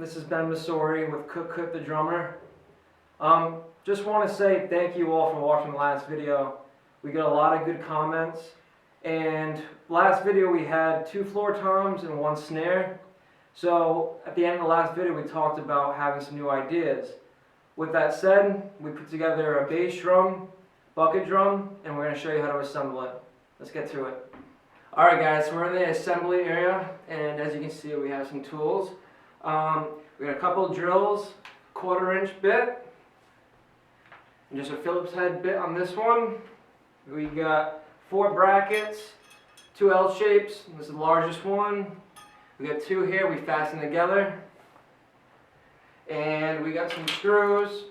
This is Ben Masori with KutKut The Drummer. Just want to say thank you all for watching the last video. We got a lot of good comments. And last video we had 2 floor toms and 1 snare. So at the end of the last video we talked about having some new ideas. With that said, we put together a bass drum, bucket drum, and we're going to show you how to assemble it. Let's get to it. Alright guys, so we're in the assembly area, and as you can see we have some tools. We got a couple of drills, 1/4 inch bit, and just a Phillips head bit on this one. We got 4 brackets, 2 L shapes, this is the largest one. We got 2 here we fasten together. And we got some screws.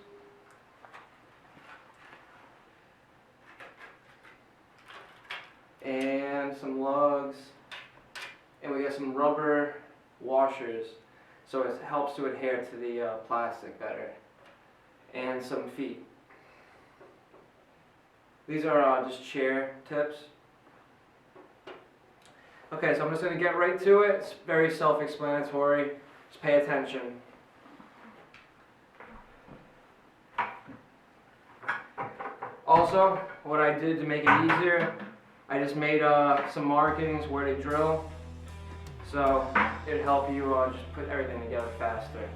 And some lugs. And we got some rubber washers, so it helps to adhere to the plastic better. And some feet. These are just chair tips. Okay, so I'm just going to get right to it. It's very self-explanatory. Just pay attention. Also, what I did to make it easier, I just made some markings where to drill. So it'd help you just put everything together faster.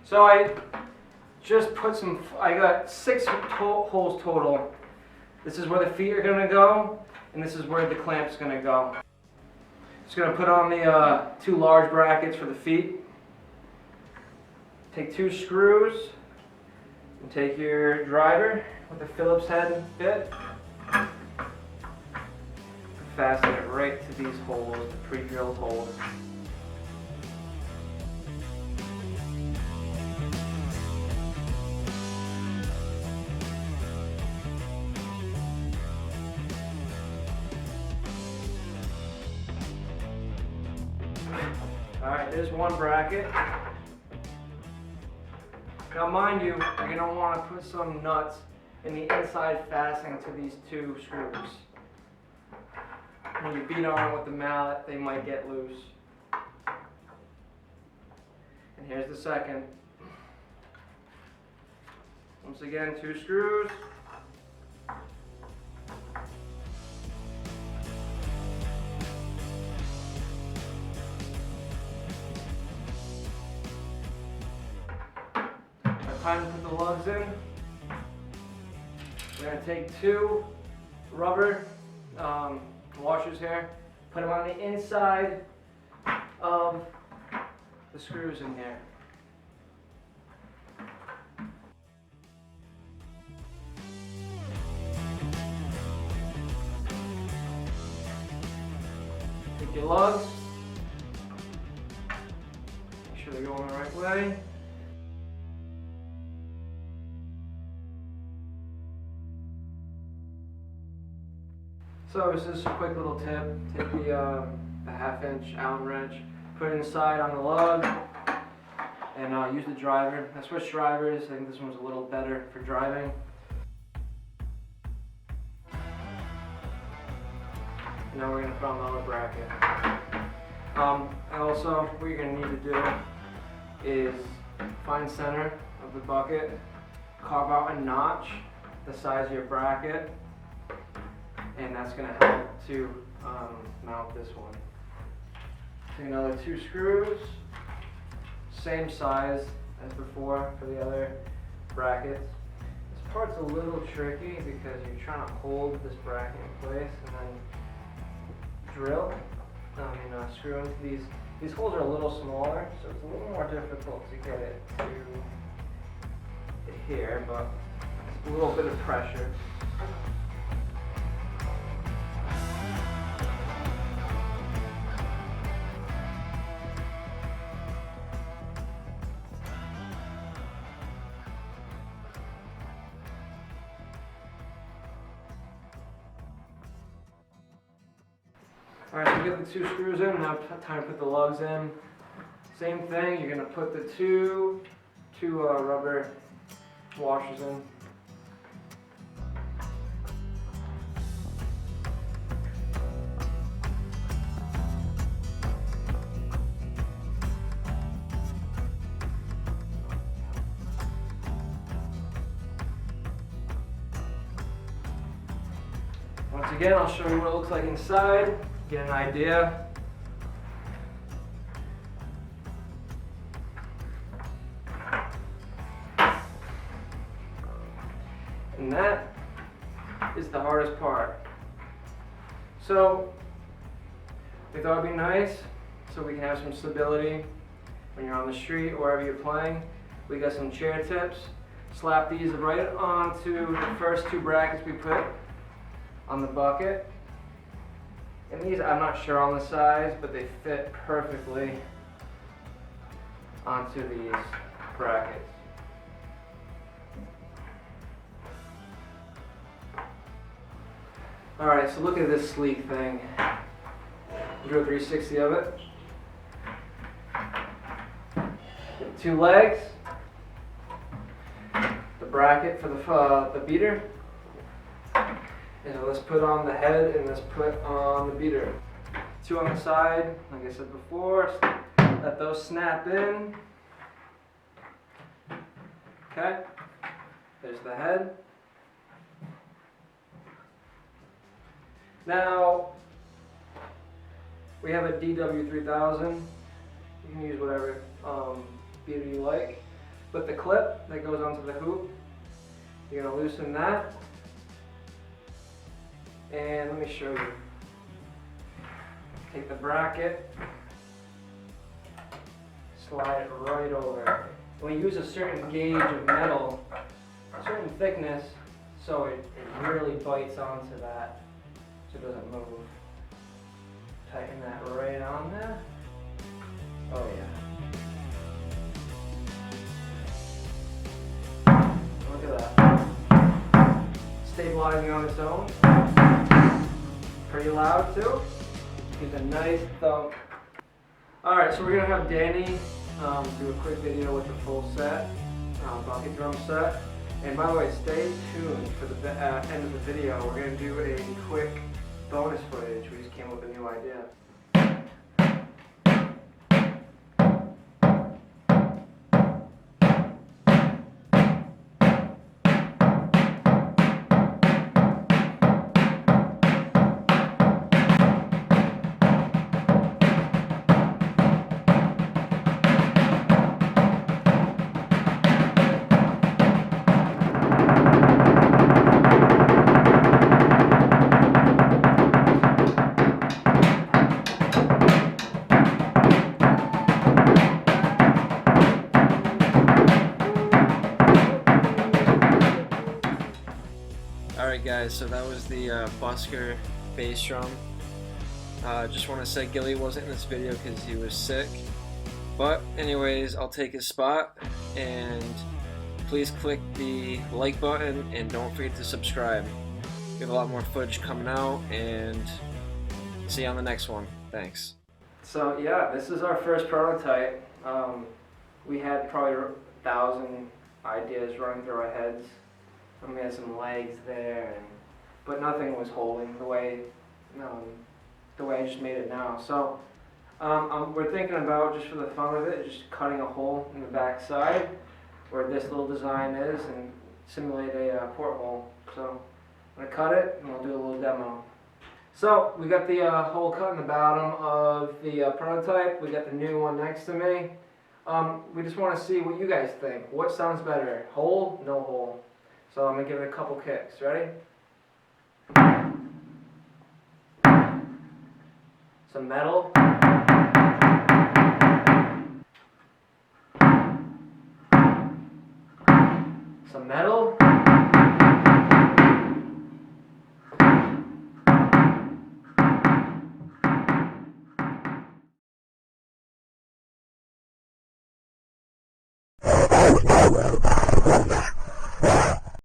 So I just put I got 6 holes total. This is where the feet are going to go, and this is where the clamp is going to go. Just going to put on the 2 large brackets for the feet. Take 2 screws, and take your driver with the Phillips head bit. Fasten it right to these holes, the pre-drilled holes. Alright, there's 1 bracket. Now mind you, you're going to want to put some nuts in the inside fastening to these 2 screws. When you beat on with the mallet, they might get loose. And here's the second. Once again, 2 screws. Time to put the lugs in. We're going to take 2 rubber washers here, put them on the inside of the screws in here. Take your lugs, make sure they're going the right way. So this is a quick little tip. Take the 1/2 inch Allen wrench, put it inside on the lug, and use the driver. I switched drivers. I think this one's a little better for driving. And now we're going to put on the other bracket. And also, what you're going to need to do is find center of the bucket, carve out a notch the size of your bracket, and that's going to help to mount this one. Take another 2 screws, same size as before for the other brackets. This part's a little tricky because you're trying to hold this bracket in place and then drill. Screw into these. These holes are a little smaller, so it's a little more difficult to get it to adhere, but it's a little bit of pressure. Alright, so we get the 2 screws in, now time to put the lugs in. Same thing, you're going to put the two rubber washers in. Once again, I'll show you what it looks like inside, get an idea. And that is the hardest part. So, we thought it'd be nice so we can have some stability when you're on the street or wherever you're playing. We got some chair tips. Slap these right onto the first 2 brackets we put on the bucket. And these, I'm not sure on the size, but they fit perfectly onto these brackets. Alright, so look at this sleek thing. Do a 360 of it. Get 2 legs. The bracket for the beater. And let's put on the head and let's put on the beater. 2 on the side, like I said before. Let those snap in. Okay. There's the head. Now, we have a DW3000. You can use whatever beater you like. But the clip that goes onto the hoop, you're going to loosen that. And let me show you. Take the bracket, slide it right over. We use a certain gauge of metal, a certain thickness, so it really bites onto that. So it doesn't move. Tighten that right on there. Oh yeah. Look at that. Stabilizing on its own. Pretty loud too. Gives a nice thump. Alright, so we're going to have Danny do a quick video with the full set, bucket drum set. And by the way, stay tuned for the end of the video. We're going to do a quick bonus footage. We just came up with a new idea. Alright guys, so that was the Busker bass drum. Just want to say Gilly wasn't in this video because he was sick. But anyways, I'll take his spot, and please click the like button and don't forget to subscribe. We have a lot more footage coming out, and see you on the next one. Thanks. So yeah, this is our first prototype. We had probably 1,000 ideas running through our heads. We had some legs there, but nothing was holding the way I just made it now. So we're thinking about, just for the fun of it, just cutting a hole in the back side where this little design is and simulate a porthole. So I'm going to cut it and we'll do a little demo. So we got the hole cut in the bottom of the prototype. We got the new one next to me. We just want to see what you guys think. What sounds better, hole, no hole? So I'm going to give it a couple kicks. Ready? Some metal. Some metal.